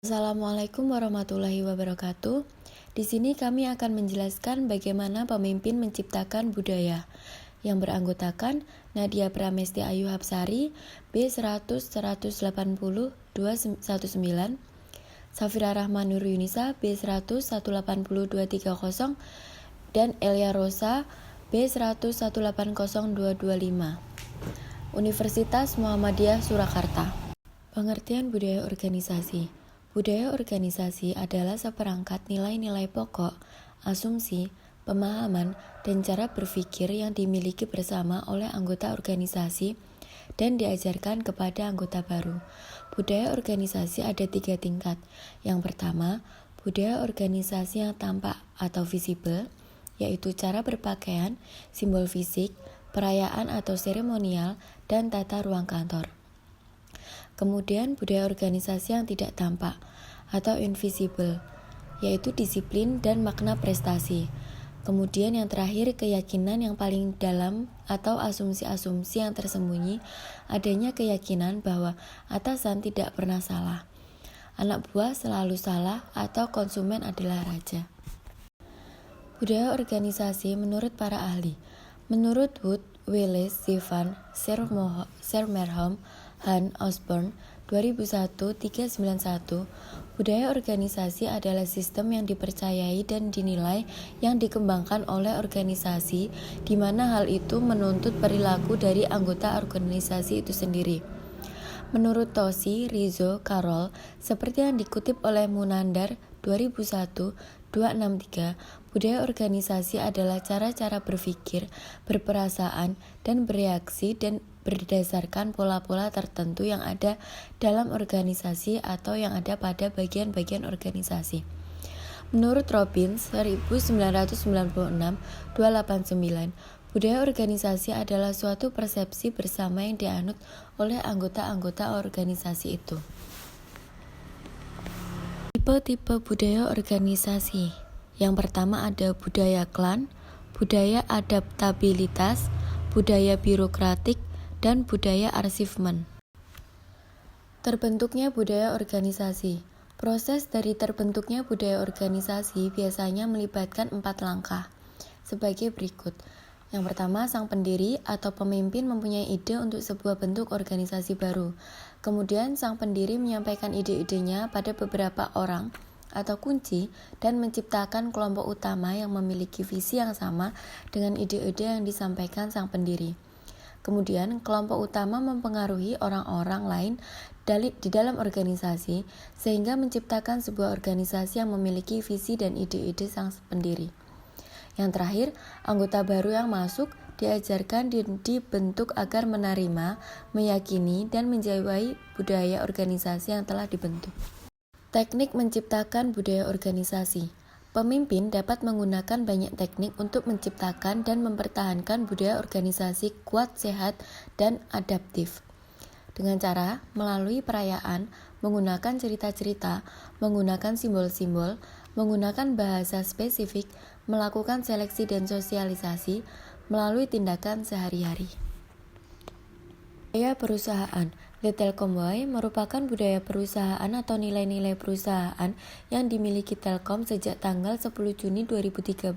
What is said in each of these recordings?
Assalamualaikum warahmatullahi wabarakatuh. Di sini kami akan menjelaskan bagaimana pemimpin menciptakan budaya yang beranggotakan Nadia Pramesti Ayu Hapsari B100 180 219, Safira Rahman Nur Yunisa B100 180 230, dan Elia Rosa B100 180 225. Universitas Muhammadiyah Surakarta. Pengertian budaya organisasi. Budaya organisasi adalah seperangkat nilai-nilai pokok, asumsi, pemahaman, dan cara berpikir yang dimiliki bersama oleh anggota organisasi dan diajarkan kepada anggota baru. Budaya organisasi ada 3 tingkat. Yang pertama, budaya organisasi yang tampak atau visible, yaitu cara berpakaian, simbol fisik, perayaan atau seremonial, dan tata ruang kantor. Kemudian budaya organisasi yang tidak tampak atau invisible, yaitu disiplin dan makna prestasi. Kemudian yang terakhir, keyakinan yang paling dalam atau asumsi-asumsi yang tersembunyi, adanya keyakinan bahwa atasan tidak pernah salah, anak buah selalu salah, atau konsumen adalah raja. Budaya organisasi menurut para ahli. Menurut Wood, Willis, Sivan, Sermerholm, Han Osborne 2001-391, budaya organisasi adalah sistem yang dipercayai dan dinilai yang dikembangkan oleh organisasi, di mana hal itu menuntut perilaku dari anggota organisasi itu sendiri. Menurut Tosi, Rizzo, Carol, seperti yang dikutip oleh Munandar 2001-263, budaya organisasi adalah cara-cara berpikir, berperasaan, dan bereaksi dan berdasarkan pola-pola tertentu yang ada dalam organisasi atau yang ada pada bagian-bagian organisasi. Menurut Robbins 1996-289, budaya organisasi adalah suatu persepsi bersama yang dianut oleh anggota-anggota organisasi itu. Tipe-tipe budaya organisasi. Yang pertama ada budaya klan, budaya adaptabilitas, budaya birokratik, dan budaya arsifmen. Terbentuknya budaya organisasi. Proses dari terbentuknya budaya organisasi biasanya melibatkan 4 langkah, sebagai berikut. Yang pertama, sang pendiri atau pemimpin mempunyai ide untuk sebuah bentuk organisasi baru. Kemudian, sang pendiri menyampaikan ide-idenya pada beberapa orang atau kunci dan menciptakan kelompok utama yang memiliki visi yang sama dengan ide-ide yang disampaikan sang pendiri. Kemudian, kelompok utama mempengaruhi orang-orang lain di dalam organisasi sehingga menciptakan sebuah organisasi yang memiliki visi dan ide-ide sang pendiri. Yang terakhir, anggota baru yang masuk diajarkan dibentuk agar menerima, meyakini, dan menjiwai budaya organisasi yang telah dibentuk. Teknik menciptakan budaya organisasi. Pemimpin dapat menggunakan banyak teknik untuk menciptakan dan mempertahankan budaya organisasi kuat, sehat, dan adaptif. Dengan cara melalui perayaan, menggunakan cerita-cerita, menggunakan simbol-simbol, menggunakan bahasa spesifik, melakukan seleksi dan sosialisasi, melalui tindakan sehari-hari. Budaya perusahaan. The Telkom Way merupakan budaya perusahaan atau nilai-nilai perusahaan yang dimiliki Telkom sejak tanggal 10 Juni 2013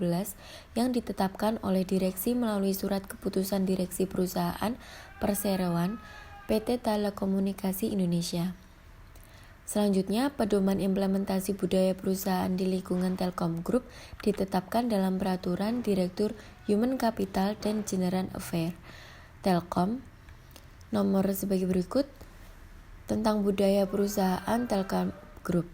yang ditetapkan oleh direksi melalui surat keputusan direksi perusahaan perseroan PT Telekomunikasi Indonesia. Selanjutnya, pedoman implementasi budaya perusahaan di lingkungan Telkom Group ditetapkan dalam Peraturan Direktur Human Capital dan General Affairs Telkom nomor sebagai berikut tentang budaya perusahaan Telkom Group.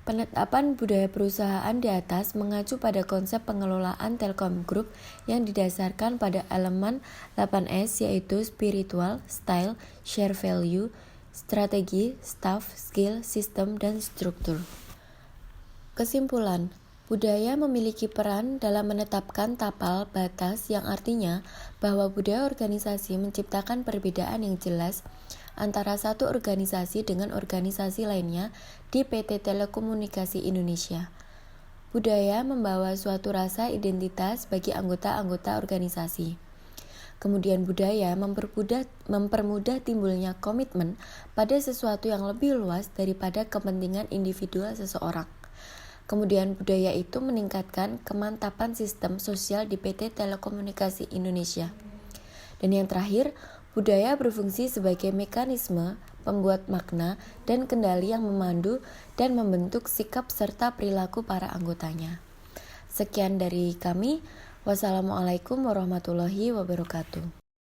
Penetapan budaya perusahaan di atas mengacu pada konsep pengelolaan Telkom Group yang didasarkan pada elemen 8S, yaitu spiritual, style, share value, strategi, staff, skill, sistem, dan struktur. Kesimpulan, budaya memiliki peran dalam menetapkan tapal batas, yang artinya bahwa budaya organisasi menciptakan perbedaan yang jelas antara satu organisasi dengan organisasi lainnya di PT Telekomunikasi Indonesia. Budaya membawa suatu rasa identitas bagi anggota-anggota organisasi. Kemudian budaya mempermudah timbulnya komitmen pada sesuatu yang lebih luas daripada kepentingan individual seseorang. Kemudian budaya itu meningkatkan kemantapan sistem sosial di PT Telekomunikasi Indonesia. Dan yang terakhir, budaya berfungsi sebagai mekanisme pembuat makna dan kendali yang memandu dan membentuk sikap serta perilaku para anggotanya. Sekian dari kami. Wassalamualaikum warahmatullahi wabarakatuh.